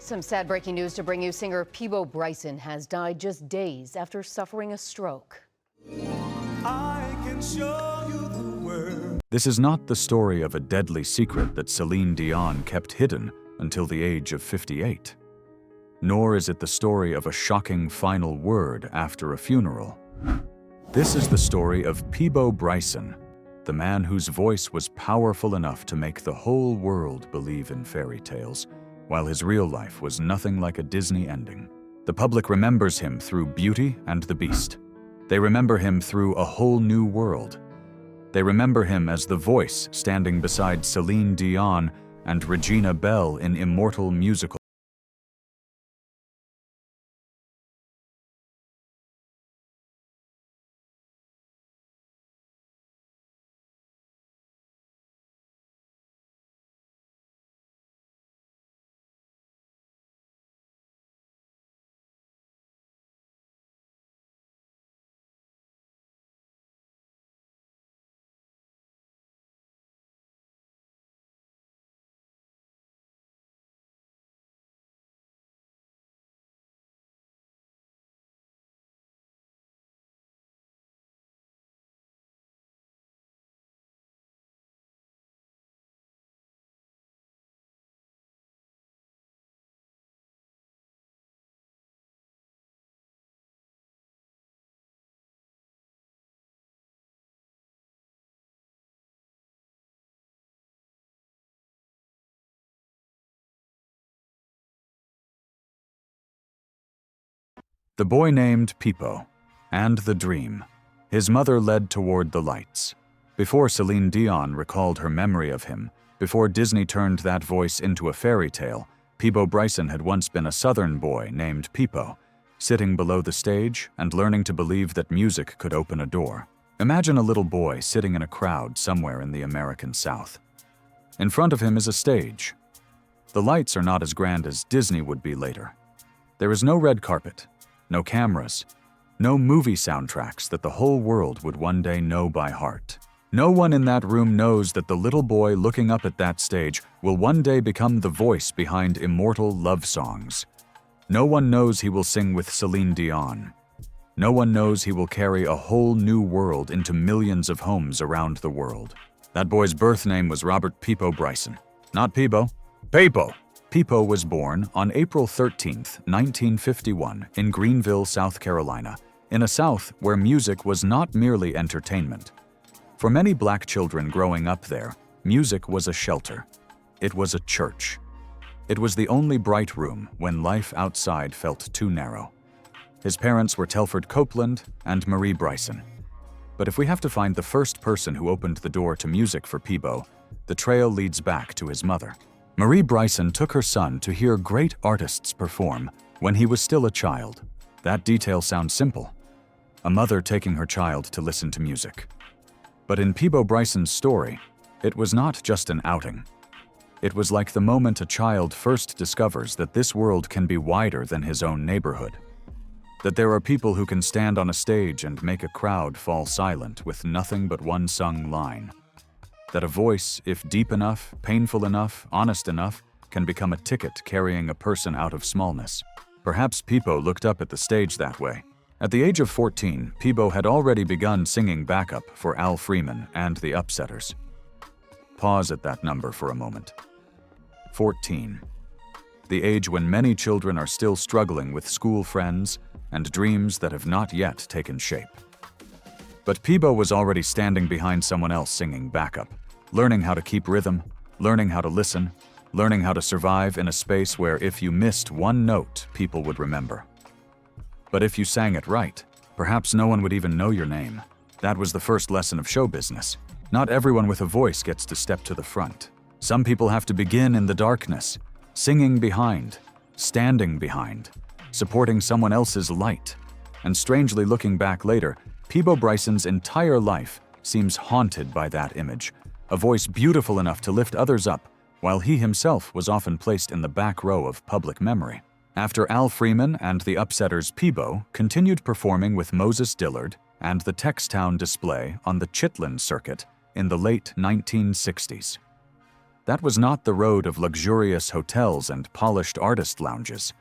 Some sad breaking news to bring you. Singer Peabo Bryson has died just days after suffering a stroke. I can show you the world. This is not the story of a deadly secret that Celine Dion kept hidden until the age of 58. Nor is it the story of a shocking final word after a funeral. This is the story of Peabo Bryson, the man whose voice was powerful enough to make the whole world believe in fairy tales, while his real life was nothing like a Disney ending. The public remembers him through Beauty and the Beast. They remember him through A Whole New World. They remember him as the voice standing beside Celine Dion and Regina Belle in immortal musical. The boy named Peabo, and the dream. His mother led toward the lights. Before Celine Dion recalled her memory of him, before Disney turned that voice into a fairy tale, Peabo Bryson had once been a southern boy named Peabo, sitting below the stage and learning to believe that music could open a door. Imagine a little boy sitting in a crowd somewhere in the American South. In front of him is a stage. The lights are not as grand as Disney would be later. There is no red carpet. No cameras, no movie soundtracks that the whole world would one day know by heart. No one in that room knows that the little boy looking up at that stage will one day become the voice behind immortal love songs. No one knows he will sing with Celine Dion. No one knows he will carry a whole new world into millions of homes around the world. That boy's birth name was Robert Peabo Bryson. Not Peabo, Peabo. Peabo was born on April 13, 1951, in Greenville, South Carolina, in a South where music was not merely entertainment. For many black children growing up there, music was a shelter. It was a church. It was the only bright room when life outside felt too narrow. His parents were Telford Copeland and Marie Bryson. But if we have to find the first person who opened the door to music for Peabo, the trail leads back to his mother. Marie Bryson took her son to hear great artists perform when he was still a child. That detail sounds simple. A mother taking her child to listen to music. But in Peabo Bryson's story, it was not just an outing. It was like the moment a child first discovers that this world can be wider than his own neighborhood. That there are people who can stand on a stage and make a crowd fall silent with nothing but one sung line. That a voice, if deep enough, painful enough, honest enough, can become a ticket carrying a person out of smallness. Perhaps Peabo looked up at the stage that way. At the age of 14, Peabo had already begun singing backup for Al Freeman and the Upsetters. Pause at that number for a moment. 14. The age when many children are still struggling with school friends and dreams that have not yet taken shape. But Peabo was already standing behind someone else singing backup, learning how to keep rhythm, learning how to listen, learning how to survive in a space where if you missed one note, people would remember. But if you sang it right, perhaps no one would even know your name. That was the first lesson of show business. Not everyone with a voice gets to step to the front. Some people have to begin in the darkness, singing behind, standing behind, supporting someone else's light. And strangely looking back later, Peabo Bryson's entire life seems haunted by that image, a voice beautiful enough to lift others up, while he himself was often placed in the back row of public memory. After Al Freeman and the Upsetters, Peabo continued performing with Moses Dillard and the Textown Display on the Chitlin circuit in the late 1960s. That was not the road of luxurious hotels and polished artist lounges.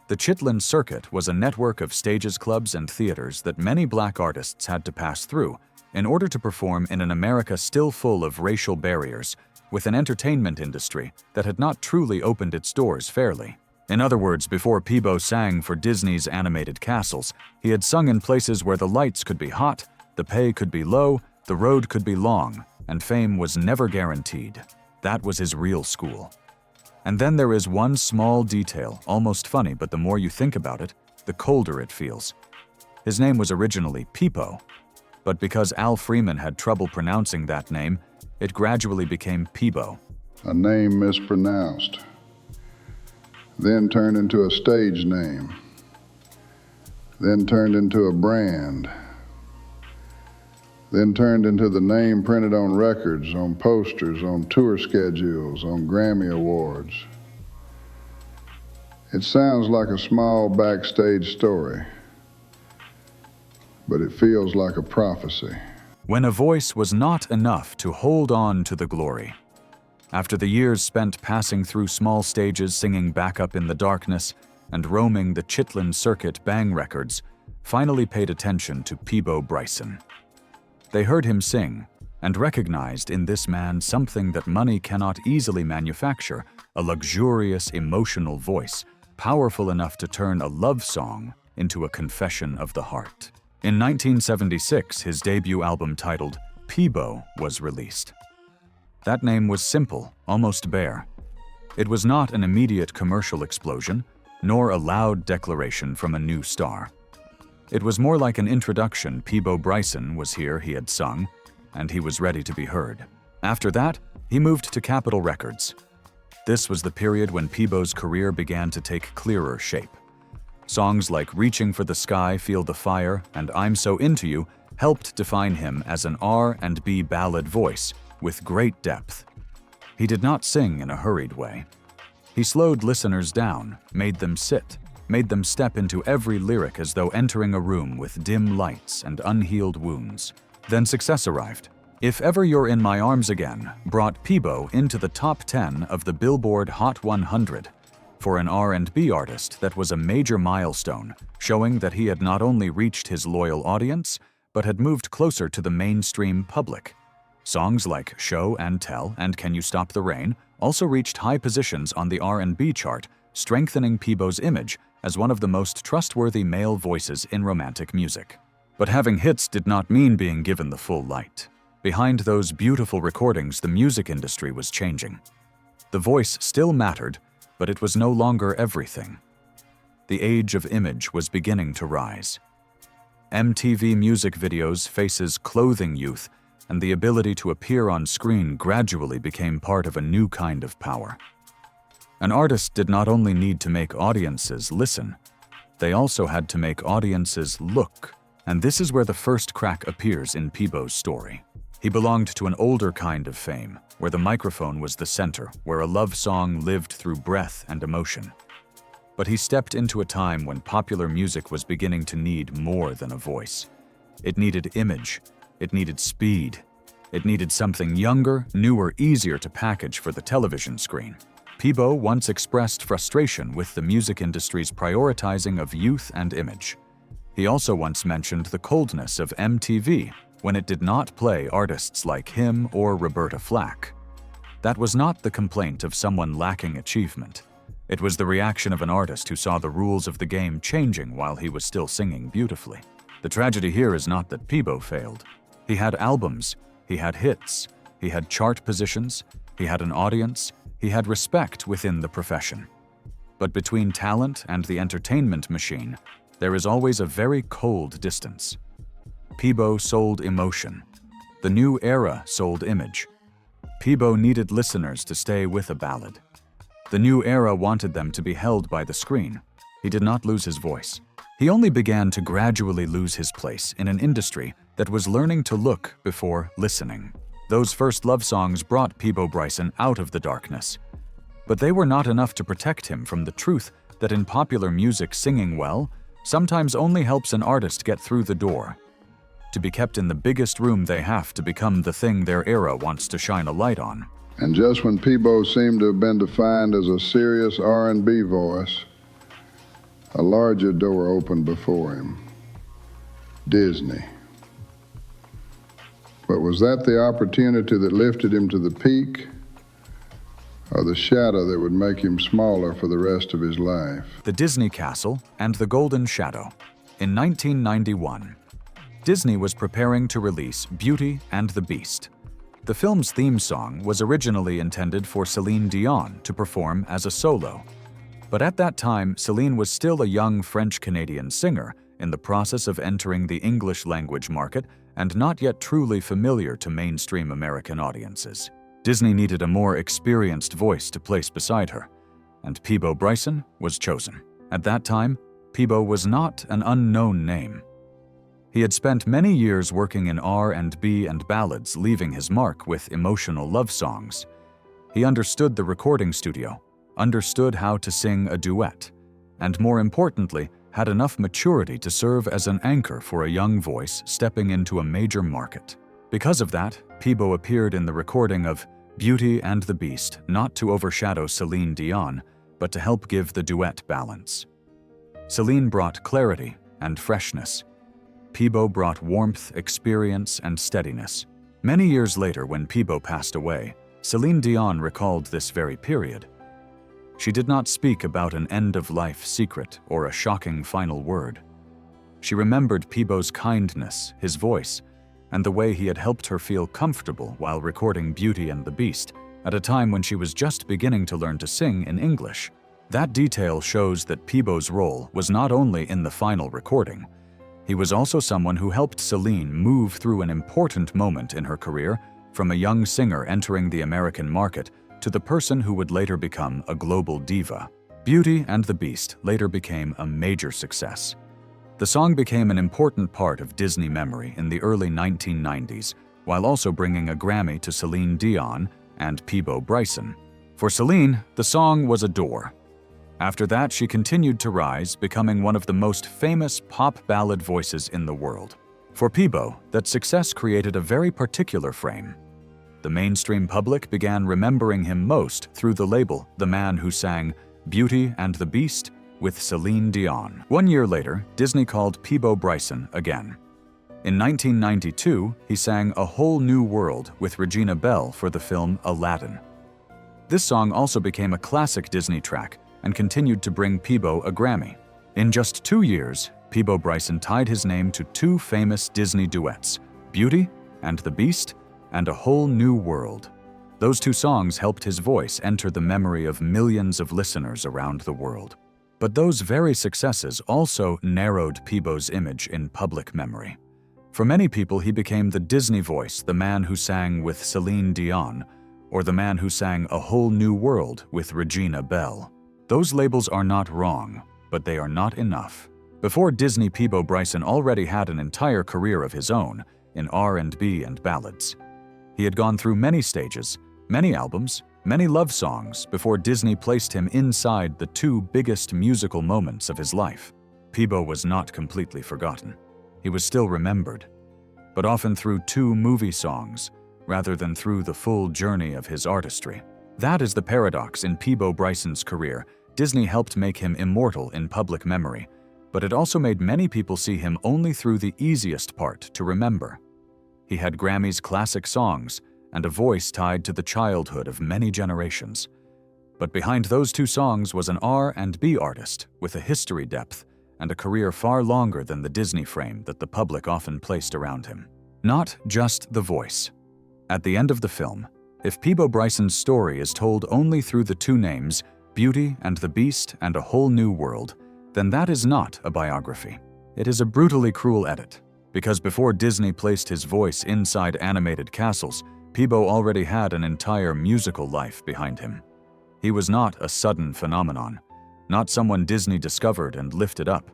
The Chitlin Circuit was a network of stages, clubs, and theaters that many black artists had to pass through in order to perform in an America still full of racial barriers, with an entertainment industry that had not truly opened its doors fairly. In other words, before Peabo sang for Disney's animated castles, he had sung in places where the lights could be hot, the pay could be low, the road could be long, and fame was never guaranteed. That was his real school. And then there is one small detail, almost funny, but the more you think about it, the colder it feels. His name was originally Peabo, but because Al Freeman had trouble pronouncing that name, it gradually became Peabo. A name mispronounced, then turned into a stage name, then turned into a brand, then turned into the name printed on records, on posters, on tour schedules, on Grammy Awards. It sounds like a small backstage story, but it feels like a prophecy. When a voice was not enough to hold on to the glory. After the years spent passing through small stages, singing Back Up in the Darkness, and roaming the Chitlin Circuit, Bang Records finally paid attention to Peabo Bryson. They heard him sing and recognized in this man something that money cannot easily manufacture, a luxurious, emotional voice, powerful enough to turn a love song into a confession of the heart. In 1976, his debut album titled Peabo was released. That name was simple, almost bare. It was not an immediate commercial explosion, nor a loud declaration from a new star. It was more like an introduction. Peabo Bryson was here, he had sung, and he was ready to be heard. After that, he moved to Capitol Records. This was the period when Peabo's career began to take clearer shape. Songs like Reaching for the Sky, Feel the Fire, and I'm So Into You helped define him as an R&B ballad voice with great depth. He did not sing in a hurried way. He slowed listeners down, made them sit, made them step into every lyric as though entering a room with dim lights and unhealed wounds. Then success arrived. If Ever You're in My Arms Again brought Peabo into the top 10 of the Billboard Hot 100. For an R&B artist, that was a major milestone, showing that he had not only reached his loyal audience, but had moved closer to the mainstream public. Songs like Show and Tell and Can You Stop the Rain also reached high positions on the R&B chart, strengthening Peabo's image as one of the most trustworthy male voices in romantic music. But having hits did not mean being given the full light. Behind those beautiful recordings, the music industry was changing. The voice still mattered, but it was no longer everything. The age of image was beginning to rise. MTV music videos, faces, clothing youth, and the ability to appear on screen gradually became part of a new kind of power. An artist did not only need to make audiences listen, they also had to make audiences look. And this is where the first crack appears in Peabo's story. He belonged to an older kind of fame, where the microphone was the center, where a love song lived through breath and emotion. But he stepped into a time when popular music was beginning to need more than a voice. It needed image, it needed speed, it needed something younger, newer, easier to package for the television screen. Peabo once expressed frustration with the music industry's prioritizing of youth and image. He also once mentioned the coldness of MTV when it did not play artists like him or Roberta Flack. That was not the complaint of someone lacking achievement. It was the reaction of an artist who saw the rules of the game changing while he was still singing beautifully. The tragedy here is not that Peabo failed. He had albums, he had hits, he had chart positions, he had an audience, he had respect within the profession. But between talent and the entertainment machine, there is always a very cold distance. Peabo sold emotion. The new era sold image. Peabo needed listeners to stay with a ballad. The new era wanted them to be held by the screen. He did not lose his voice. He only began to gradually lose his place in an industry that was learning to look before listening. Those first love songs brought Peabo Bryson out of the darkness. But they were not enough to protect him from the truth that in popular music, singing well sometimes only helps an artist get through the door. To be kept in the biggest room they have to become the thing their era wants to shine a light on. And just when Peabo seemed to have been defined as a serious R&B voice, a larger door opened before him: Disney. But was that the opportunity that lifted him to the peak, or the shadow that would make him smaller for the rest of his life? The Disney Castle and the Golden Shadow. In 1991, Disney was preparing to release Beauty and the Beast. The film's theme song was originally intended for Celine Dion to perform as a solo. But at that time, Celine was still a young French-Canadian singer in the process of entering the English language market and not yet truly familiar to mainstream American audiences. Disney needed a more experienced voice to place beside her, and Peabo Bryson was chosen. At that time, Peabo was not an unknown name. He had spent many years working in R&B and ballads, leaving his mark with emotional love songs. He understood the recording studio, understood how to sing a duet, and more importantly, had enough maturity to serve as an anchor for a young voice stepping into a major market. Because of that, Peabo appeared in the recording of Beauty and the Beast, not to overshadow Celine Dion, but to help give the duet balance. Celine brought clarity and freshness. Peabo brought warmth, experience, and steadiness. Many years later, when Peabo passed away, Celine Dion recalled this very period. She did not speak about an end-of-life secret or a shocking final word. She remembered Peabo's kindness, his voice, and the way he had helped her feel comfortable while recording Beauty and the Beast at a time when she was just beginning to learn to sing in English. That detail shows that Peabo's role was not only in the final recording. He was also someone who helped Celine move through an important moment in her career, from a young singer entering the American market to the person who would later become a global diva. Beauty and the Beast later became a major success. The song became an important part of Disney memory in the early 1990s, while also bringing a Grammy to Celine Dion and Peabo Bryson. For Celine, the song was a door. After that, she continued to rise, becoming one of the most famous pop ballad voices in the world. For Peabo, that success created a very particular frame. The mainstream public began remembering him most through the label The Man Who Sang Beauty and the Beast with Celine Dion. 1 year later, Disney called Peabo Bryson again. In 1992, he sang A Whole New World with Regina Belle for the film Aladdin. This song also became a classic Disney track and continued to bring Peabo a Grammy. In just 2 years, Peabo Bryson tied his name to 2 famous Disney duets, Beauty and the Beast and A Whole New World. Those 2 songs helped his voice enter the memory of millions of listeners around the world. But those very successes also narrowed Peabo's image in public memory. For many people, he became the Disney voice, the man who sang with Celine Dion, or the man who sang A Whole New World with Regina Belle. Those labels are not wrong, but they are not enough. Before Disney, Peabo Bryson already had an entire career of his own in R&B and ballads. He had gone through many stages, many albums, many love songs before Disney placed him inside the 2 biggest musical moments of his life. Peabo was not completely forgotten. He was still remembered, but often through 2 movie songs rather than through the full journey of his artistry. That is the paradox in Peabo Bryson's career. Disney helped make him immortal in public memory, but it also made many people see him only through the easiest part to remember. He had Grammy's classic songs and a voice tied to the childhood of many generations. But behind those 2 songs was an R&B artist with a history depth and a career far longer than the Disney frame that the public often placed around him. Not just the voice. At the end of the film, if Peabo Bryson's story is told only through the 2 names, Beauty and the Beast and A Whole New World, then that is not a biography. It is a brutally cruel edit, because before Disney placed his voice inside animated castles, Peabo already had an entire musical life behind him. He was not a sudden phenomenon, not someone Disney discovered and lifted up,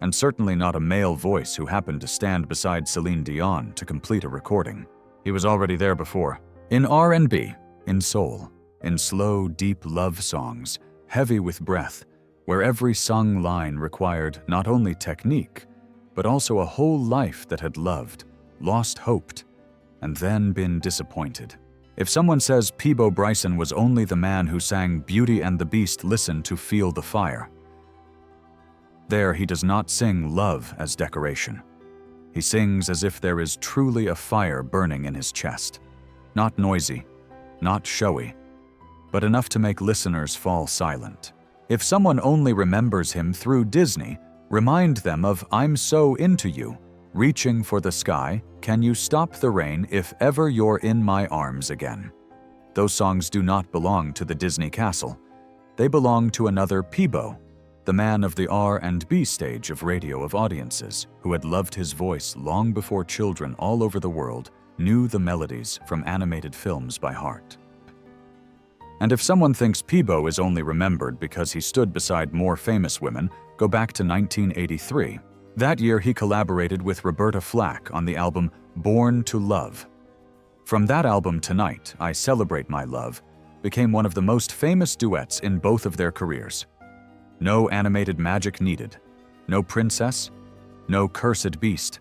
and certainly not a male voice who happened to stand beside Celine Dion to complete a recording. He was already there before. In R&B, in soul, in slow, deep love songs, heavy with breath, where every sung line required not only technique, but also a whole life that had loved, lost hope, and then been disappointed. If someone says Peabo Bryson was only the man who sang Beauty and the Beast Listen to Feel the Fire, there he does not sing love as decoration. He sings as if there is truly a fire burning in his chest. Not noisy, not showy, but enough to make listeners fall silent. If someone only remembers him through Disney, remind them of I'm So Into You, Reaching for the Sky, Can You Stop the Rain If Ever You're in My Arms Again. Those songs do not belong to the Disney castle. They belong to another Peabo, the man of the R&B stage of radio of audiences, who had loved his voice long before children all over the world knew the melodies from animated films by heart. And if someone thinks Peabo is only remembered because he stood beside more famous women, go back to 1983. That year he collaborated with Roberta Flack on the album Born to Love. From that album, Tonight, I Celebrate My Love became one of the most famous duets in both of their careers. No animated magic needed, no princess, no cursed beast.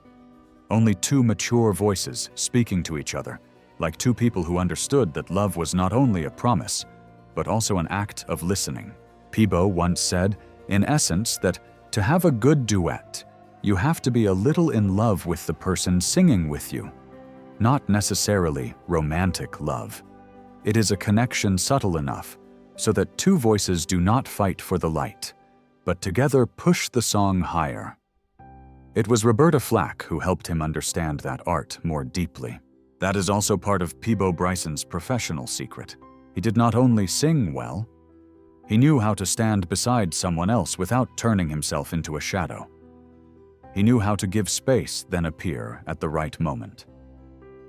Only two mature voices speaking to each other, like two people who understood that love was not only a promise, but also an act of listening. Peabo once said, in essence, that to have a good duet, you have to be a little in love with the person singing with you. Not necessarily romantic love. It is a connection subtle enough so that two voices do not fight for the light, but together push the song higher. It was Roberta Flack who helped him understand that art more deeply. That is also part of Peabo Bryson's professional secret. He did not only sing well, he knew how to stand beside someone else without turning himself into a shadow. He knew how to give space, then appear at the right moment.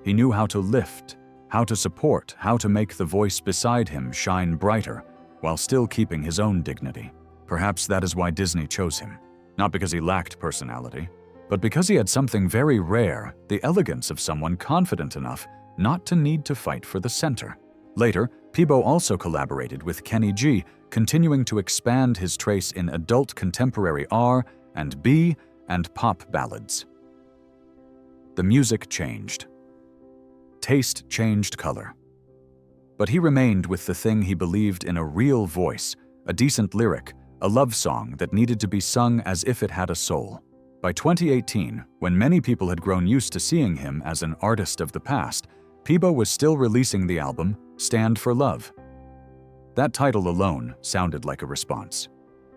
He knew how to lift, how to support, how to make the voice beside him shine brighter while still keeping his own dignity. Perhaps that is why Disney chose him. Not because he lacked personality, but because he had something very rare, the elegance of someone confident enough not to need to fight for the center. Later, Peabo also collaborated with Kenny G, continuing to expand his trace in adult contemporary R&B and pop ballads. The music changed. Taste changed color. But he remained with the thing he believed in: a real voice, a decent lyric, a love song that needed to be sung as if it had a soul. By 2018, when many people had grown used to seeing him as an artist of the past, Peabo was still releasing the album Stand for Love. That title alone sounded like a response.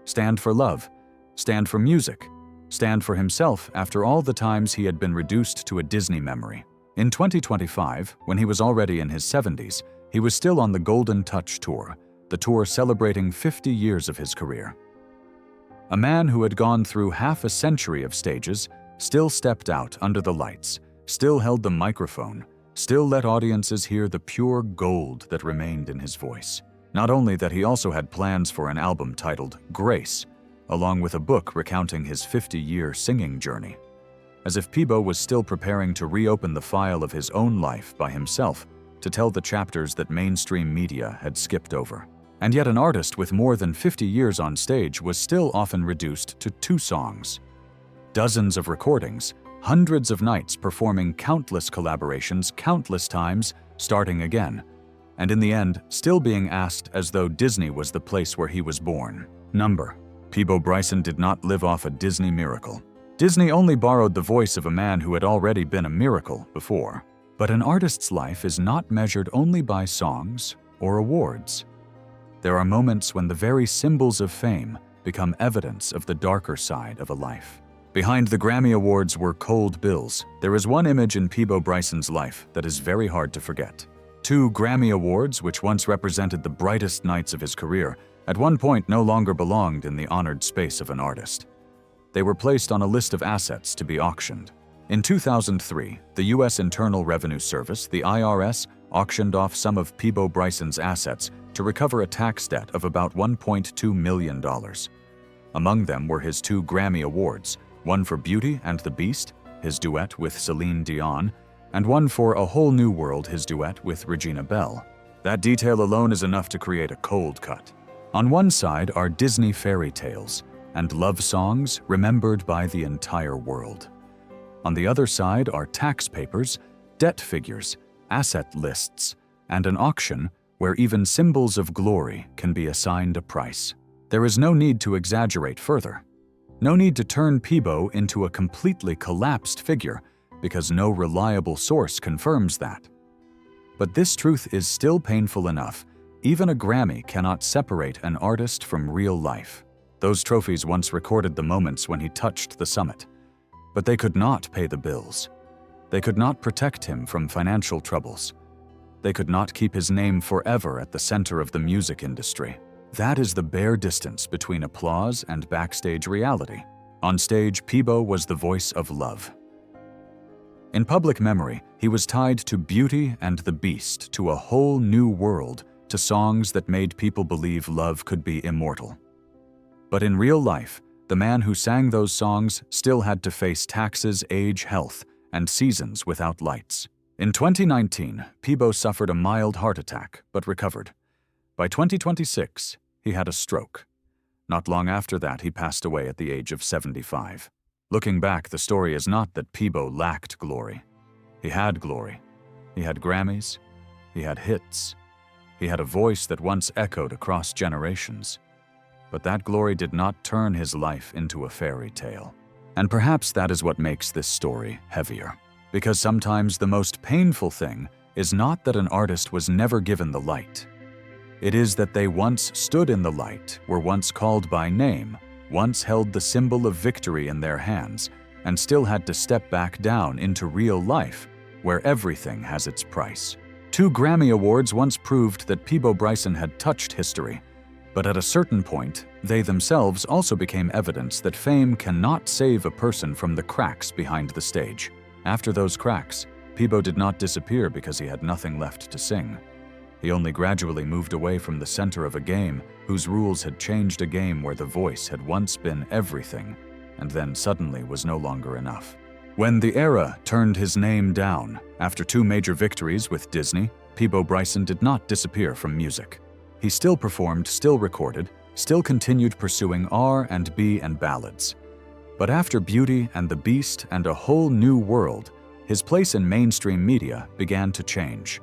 Stand for love, stand for music, stand for himself after all the times he had been reduced to a Disney memory. In 2025, when he was already in his 70s, he was still on the Golden Touch Tour, the tour celebrating 50 years of his career. A man who had gone through half a century of stages still stepped out under the lights, still held the microphone, still let audiences hear the pure gold that remained in his voice. Not only that, he also had plans for an album titled Grace, along with a book recounting his 50-year singing journey. As if Peabo was still preparing to reopen the file of his own life by himself to tell the chapters that mainstream media had skipped over. And yet an artist with more than 50 years on stage was still often reduced to 2 songs. Dozens of recordings, hundreds of nights performing countless collaborations countless times, starting again, and in the end still being asked as though Disney was the place where he was born. Number. Peabo Bryson did not live off a Disney miracle. Disney only borrowed the voice of a man who had already been a miracle before. But an artist's life is not measured only by songs or awards. There are moments when the very symbols of fame become evidence of the darker side of a life. Behind the Grammy Awards were cold bills. There is one image in Peabo Bryson's life that is very hard to forget. 2 Grammy Awards, which once represented the brightest nights of his career, at one point no longer belonged in the honored space of an artist. They were placed on a list of assets to be auctioned. In 2003, the U.S. Internal Revenue Service, the IRS, auctioned off some of Peabo Bryson's assets to recover a tax debt of about $1.2 million. Among them were his 2 Grammy Awards, one for Beauty and the Beast, his duet with Celine Dion, and one for A Whole New World, his duet with Regina Belle. That detail alone is enough to create a cold cut. On one side are Disney fairy tales and love songs remembered by the entire world. On the other side are tax papers, debt figures, asset lists, and an auction where even symbols of glory can be assigned a price. There is no need to exaggerate further. No need to turn Peabo into a completely collapsed figure, because no reliable source confirms that. But this truth is still painful enough. Even a Grammy cannot separate an artist from real life. Those trophies once recorded the moments when he touched the summit. But they could not pay the bills. They could not protect him from financial troubles. They could not keep his name forever at the center of the music industry. That is the bare distance between applause and backstage reality. On stage, Peabo was the voice of love. In public memory, he was tied to Beauty and the Beast, to a whole new world, to songs that made people believe love could be immortal. But in real life, the man who sang those songs still had to face taxes, age, health, and seasons without lights. In 2019, Peabo suffered a mild heart attack, but recovered. By 2026, he had a stroke. Not long after that, he passed away at the age of 75. Looking back, the story is not that Peabo lacked glory. He had glory. He had Grammys. He had hits. He had a voice that once echoed across generations. But that glory did not turn his life into a fairy tale. And perhaps that is what makes this story heavier. Because sometimes the most painful thing is not that an artist was never given the light. It is that they once stood in the light, were once called by name, once held the symbol of victory in their hands, and still had to step back down into real life, where everything has its price. 2 Grammy Awards once proved that Peabo Bryson had touched history, but at a certain point, they themselves also became evidence that fame cannot save a person from the cracks behind the stage. After those cracks, Peabo did not disappear because he had nothing left to sing. He only gradually moved away from the center of a game whose rules had changed, a game where the voice had once been everything, and then suddenly was no longer enough. When the era turned his name down, after 2 major victories with Disney, Peabo Bryson did not disappear from music. He still performed, still recorded, still continued pursuing R&B and ballads. But after Beauty and the Beast and a whole new world, his place in mainstream media began to change.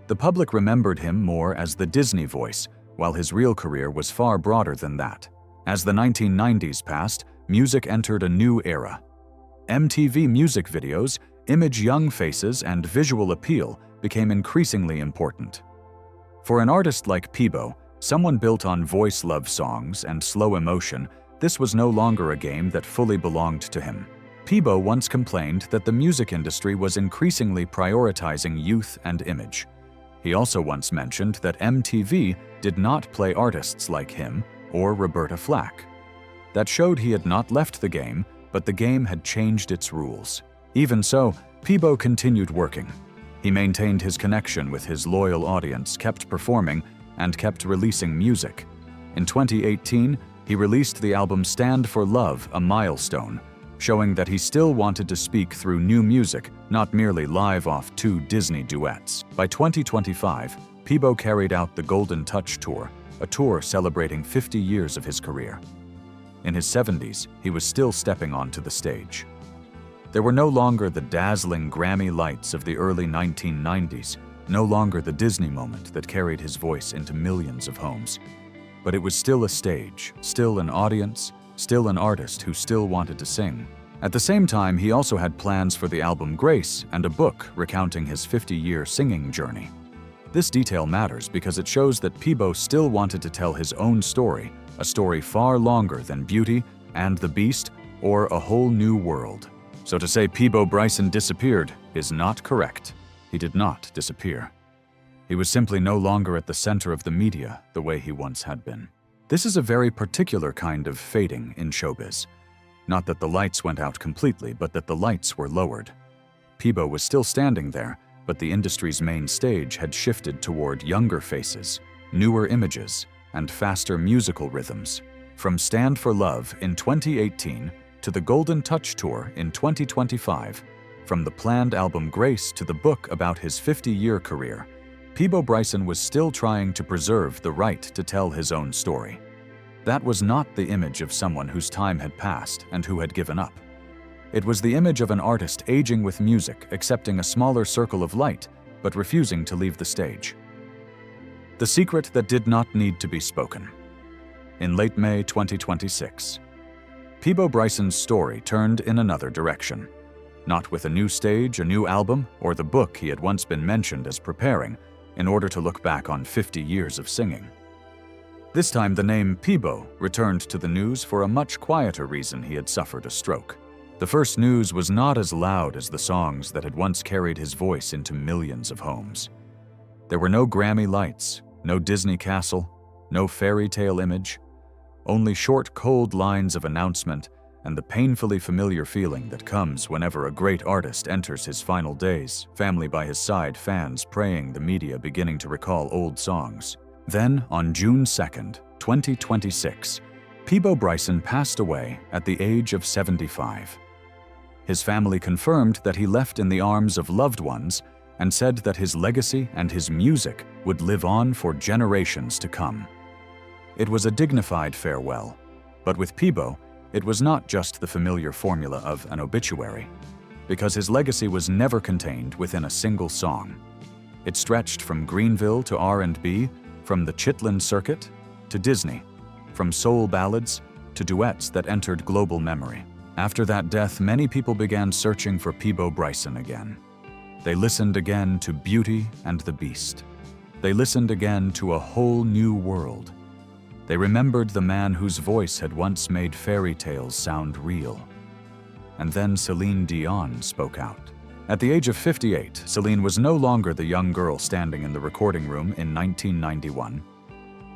The public remembered him more as the Disney voice, while his real career was far broader than that. As the 1990s passed, music entered a new era. MTV music videos, image young faces, and visual appeal became increasingly important. For an artist like Peabo, someone built on voice love songs and slow emotion, this was no longer a game that fully belonged to him. Peabo once complained that the music industry was increasingly prioritizing youth and image. He also once mentioned that MTV did not play artists like him or Roberta Flack. That showed he had not left the game, but the game had changed its rules. Even so, Peabo continued working. He maintained his connection with his loyal audience, kept performing, and kept releasing music. In 2018, he released the album Stand for Love, a milestone, showing that he still wanted to speak through new music, not merely live off 2 Disney duets. By 2025, Peabo carried out the Golden Touch Tour, a tour celebrating 50 years of his career. In his 70s, he was still stepping onto the stage. There were no longer the dazzling Grammy lights of the early 1990s, no longer the Disney moment that carried his voice into millions of homes. But it was still a stage, still an audience, still an artist who still wanted to sing. At the same time, he also had plans for the album Grace and a book recounting his 50-year singing journey. This detail matters because it shows that Peabo still wanted to tell his own story, a story far longer than Beauty and the Beast or A Whole New World. So to say Peabo Bryson disappeared is not correct. He did not disappear. He was simply no longer at the center of the media the way he once had been. This is a very particular kind of fading in showbiz. Not that the lights went out completely, but that the lights were lowered. Peabo was still standing there, but the industry's main stage had shifted toward younger faces, newer images, and faster musical rhythms. From Stand for Love in 2018 to the Golden Touch Tour in 2025, from the planned album Grace to the book about his 50-year career, Peabo Bryson was still trying to preserve the right to tell his own story. That was not the image of someone whose time had passed and who had given up. It was the image of an artist aging with music, accepting a smaller circle of light, but refusing to leave the stage. The secret that did not need to be spoken. In late May 2026, Peabo Bryson's story turned in another direction. Not with a new stage, a new album, or the book he had once been mentioned as preparing in order to look back on 50 years of singing. This time the name Peabo returned to the news for a much quieter reason: he had suffered a stroke. The first news was not as loud as the songs that had once carried his voice into millions of homes. There were no Grammy lights, no Disney castle, no fairy tale image, only short, cold lines of announcement and the painfully familiar feeling that comes whenever a great artist enters his final days, family by his side, fans praying, the media beginning to recall old songs. Then, on June 2nd, 2026, Peabo Bryson passed away at the age of 75. His family confirmed that he left in the arms of loved ones and said that his legacy and his music would live on for generations to come. It was a dignified farewell, but with Peabo, it was not just the familiar formula of an obituary, because his legacy was never contained within a single song. It stretched from Greenville to R&B, from the Chitlin circuit to Disney, from soul ballads to duets that entered global memory. After that death, many people began searching for Peabo Bryson again. They listened again to Beauty and the Beast. They listened again to a whole new world. They remembered the man whose voice had once made fairy tales sound real. And then Celine Dion spoke out. At the age of 58, Celine was no longer the young girl standing in the recording room in 1991.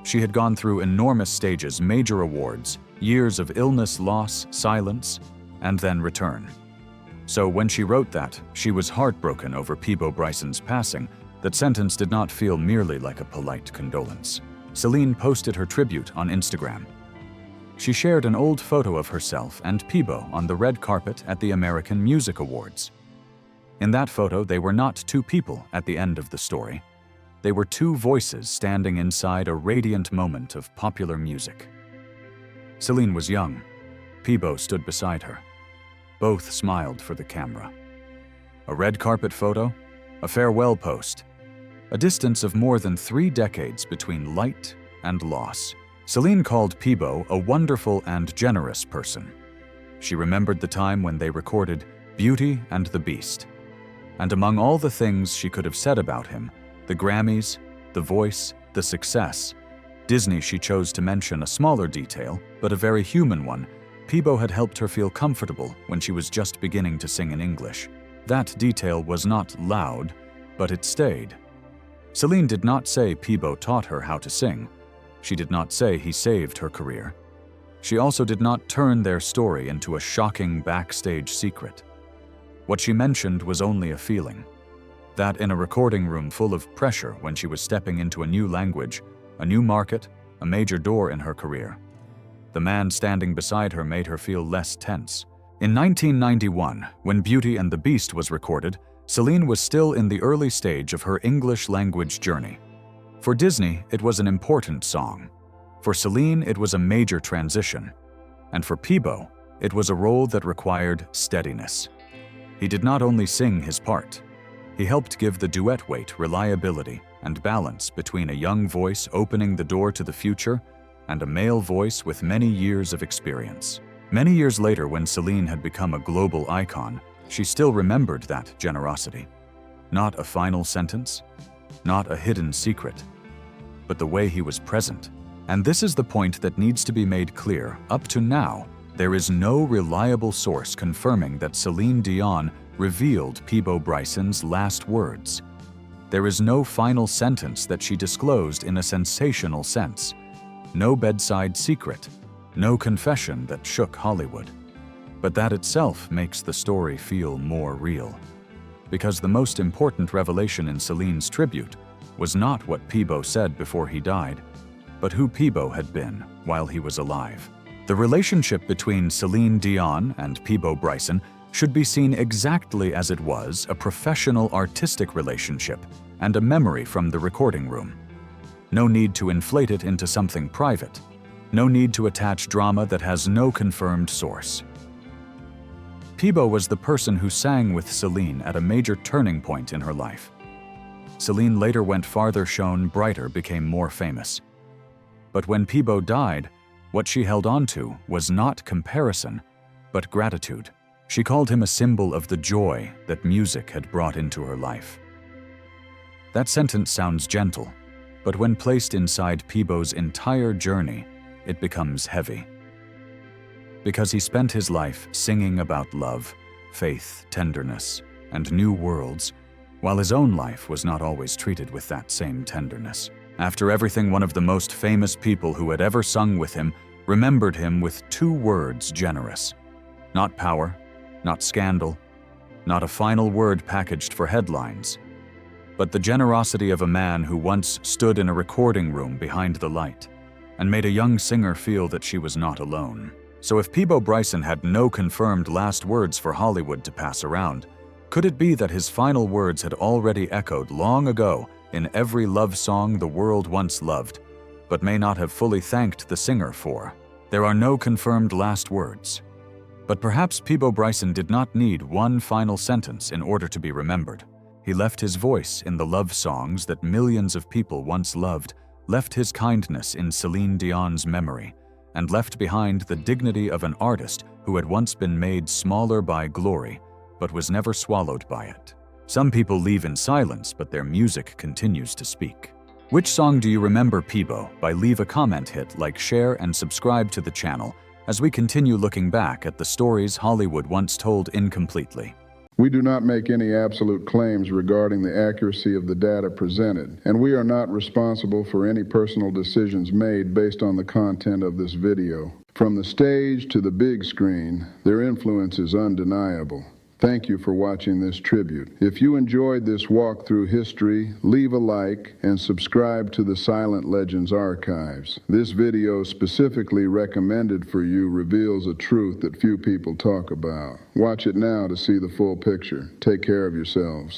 She had gone through enormous stages, major awards, years of illness, loss, silence, and then return. So when she wrote that, she was heartbroken over Peabo Bryson's passing. That sentence did not feel merely like a polite condolence. Celine posted her tribute on Instagram. She shared an old photo of herself and Peabo on the red carpet at the American Music Awards. In that photo, they were not two people at the end of the story. They were two voices standing inside a radiant moment of popular music. Celine was young. Peabo stood beside her. Both smiled for the camera. A red carpet photo, a farewell post, a distance of more than 3 decades between light and loss. Celine called Peabo a wonderful and generous person. She remembered the time when they recorded Beauty and the Beast. And among all the things she could have said about him, the Grammys, the voice, the success, Disney, she chose to mention a smaller detail, but a very human one. Peabo had helped her feel comfortable when she was just beginning to sing in English. That detail was not loud, but it stayed. Celine did not say Peabo taught her how to sing. She did not say he saved her career. She also did not turn their story into a shocking backstage secret. What she mentioned was only a feeling. That in a recording room full of pressure when she was stepping into a new language, a new market, a major door in her career. The man standing beside her made her feel less tense. In 1991, when Beauty and the Beast was recorded, Celine was still in the early stage of her English language journey. For Disney, it was an important song. For Celine, it was a major transition. And for Peabo, it was a role that required steadiness. He did not only sing his part. He helped give the duet weight, reliability, and balance between a young voice opening the door to the future and a male voice with many years of experience. Many years later, when Celine had become a global icon, she still remembered that generosity. Not a final sentence, not a hidden secret, but the way he was present. And this is the point that needs to be made clear. Up to now, there is no reliable source confirming that Celine Dion revealed Peabo Bryson's last words. There is no final sentence that she disclosed in a sensational sense. No bedside secret, no confession that shook Hollywood. But that itself makes the story feel more real. Because the most important revelation in Celine's tribute was not what Peabo said before he died, but who Peabo had been while he was alive. The relationship between Celine Dion and Peabo Bryson should be seen exactly as it was, a professional artistic relationship and a memory from the recording room. No need to inflate it into something private. No need to attach drama that has no confirmed source. Peabo was the person who sang with Celine at a major turning point in her life. Celine later went farther, shone brighter, became more famous. But when Peabo died, what she held on to was not comparison, but gratitude. She called him a symbol of the joy that music had brought into her life. That sentence sounds gentle, but when placed inside Peabo's entire journey, it becomes heavy. Because he spent his life singing about love, faith, tenderness, and new worlds, while his own life was not always treated with that same tenderness. After everything, one of the most famous people who had ever sung with him remembered him with 2 words: generous. Not power, not scandal, not a final word packaged for headlines, but the generosity of a man who once stood in a recording room behind the light and made a young singer feel that she was not alone. So if Peabo Bryson had no confirmed last words for Hollywood to pass around, could it be that his final words had already echoed long ago in every love song the world once loved, but may not have fully thanked the singer for? There are no confirmed last words. But perhaps Peabo Bryson did not need one final sentence in order to be remembered. He left his voice in the love songs that millions of people once loved, left his kindness in Celine Dion's memory, and left behind the dignity of an artist who had once been made smaller by glory, but was never swallowed by it. Some people leave in silence, but their music continues to speak. Which song do you remember Peabo by? Leave a comment, hit like, share, and subscribe to the channel as we continue looking back at the stories Hollywood once told incompletely. We do not make any absolute claims regarding the accuracy of the data presented, and we are not responsible for any personal decisions made based on the content of this video. From the stage to the big screen, their influence is undeniable. Thank you for watching this tribute. If you enjoyed this walk through history, leave a like and subscribe to the Silent Legends archives. This video specifically recommended for you reveals a truth that few people talk about. Watch it now to see the full picture. Take care of yourselves.